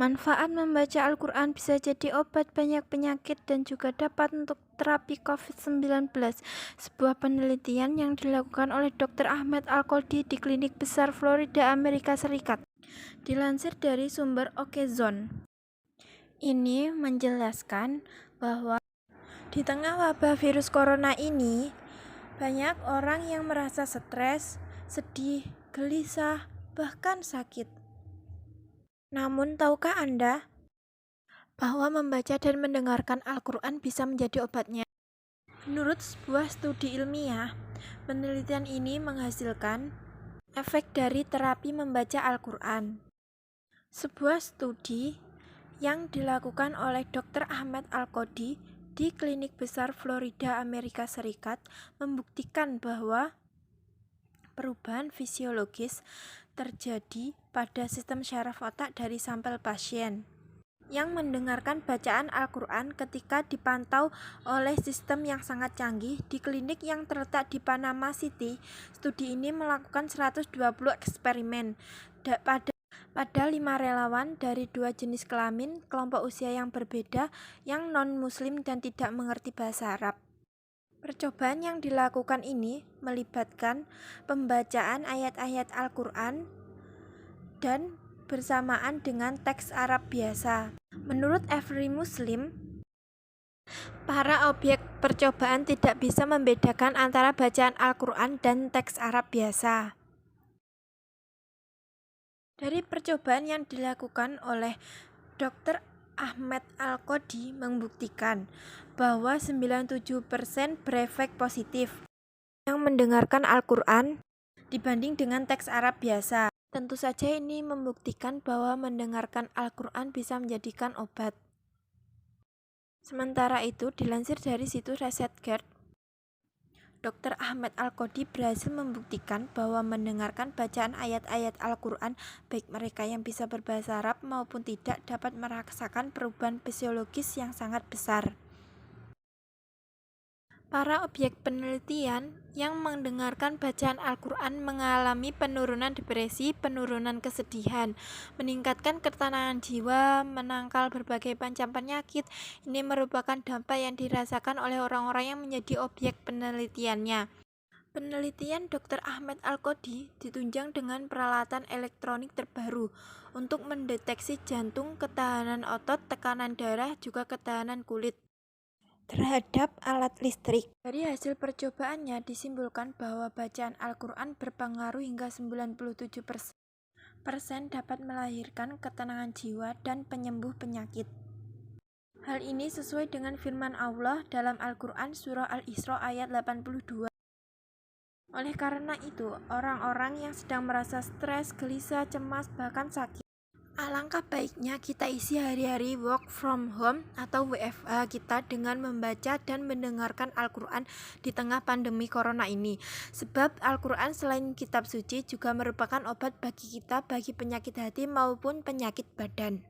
Manfaat membaca Al-Quran bisa jadi obat banyak penyakit dan juga dapat untuk terapi COVID-19. Sebuah penelitian yang dilakukan oleh Dr. Ahmed Al-Qodi di Klinik Besar Florida, Amerika Serikat. Dilansir dari sumber Okezone. Ini menjelaskan bahwa di tengah wabah virus corona ini, banyak orang yang merasa stres, sedih, gelisah, bahkan sakit. Namun, tahukah Anda bahwa membaca dan mendengarkan Al-Quran bisa menjadi obatnya? Menurut sebuah studi ilmiah, penelitian ini menghasilkan efek dari terapi membaca Al-Quran. Sebuah studi yang dilakukan oleh Dr. Ahmed Al-Qodi di Klinik Besar Florida, Amerika Serikat membuktikan bahwa perubahan fisiologis terjadi pada sistem syaraf otak dari sampel pasien yang mendengarkan bacaan Al-Quran ketika dipantau oleh sistem yang sangat canggih di klinik yang terletak di Panama City. Studi ini melakukan 120 eksperimen pada 5 relawan dari 2 jenis kelamin, kelompok usia yang berbeda, yang non-muslim dan tidak mengerti bahasa Arab. Percobaan yang dilakukan ini melibatkan pembacaan ayat-ayat Al-Quran dan bersamaan dengan teks Arab biasa. Menurut Every Muslim, para objek percobaan tidak bisa membedakan antara bacaan Al-Quran dan teks Arab biasa. Dari percobaan yang dilakukan oleh Dr. Ahmed Al-Qodi membuktikan bahwa 97% berefek positif yang mendengarkan Al-Quran dibanding dengan teks Arab biasa. Tentu saja ini membuktikan bahwa mendengarkan Al-Quran bisa menjadikan obat. Sementara itu, dilansir dari situs ResearchGate, Dr. Ahmed Al-Qodi berhasil membuktikan bahwa mendengarkan bacaan ayat-ayat Al-Quran, baik mereka yang bisa berbahasa Arab maupun tidak, dapat merasakan perubahan fisiologis yang sangat besar. Para objek penelitian yang mendengarkan bacaan Al-Quran mengalami penurunan depresi, penurunan kesedihan, meningkatkan ketenangan jiwa, menangkal berbagai macam penyakit. Ini merupakan dampak yang dirasakan oleh orang-orang yang menjadi objek penelitiannya. Penelitian Dr. Ahmed Al-Qodi ditunjang dengan peralatan elektronik terbaru untuk mendeteksi jantung, ketahanan otot, tekanan darah, juga ketahanan kulit terhadap alat listrik. Dari hasil percobaannya disimpulkan bahwa bacaan Al-Quran berpengaruh hingga 97% dapat melahirkan ketenangan jiwa dan penyembuh penyakit. Hal ini sesuai dengan firman Allah dalam Al-Quran surah Al-Isra ayat 82. Oleh karena itu, orang-orang yang sedang merasa stres, gelisah, cemas, bahkan sakit, alangkah baiknya kita isi hari-hari work from home atau WFH kita dengan membaca dan mendengarkan Al-Quran di tengah pandemi corona ini. Sebab Al-Quran selain kitab suci juga merupakan obat bagi kita, bagi penyakit hati maupun penyakit badan.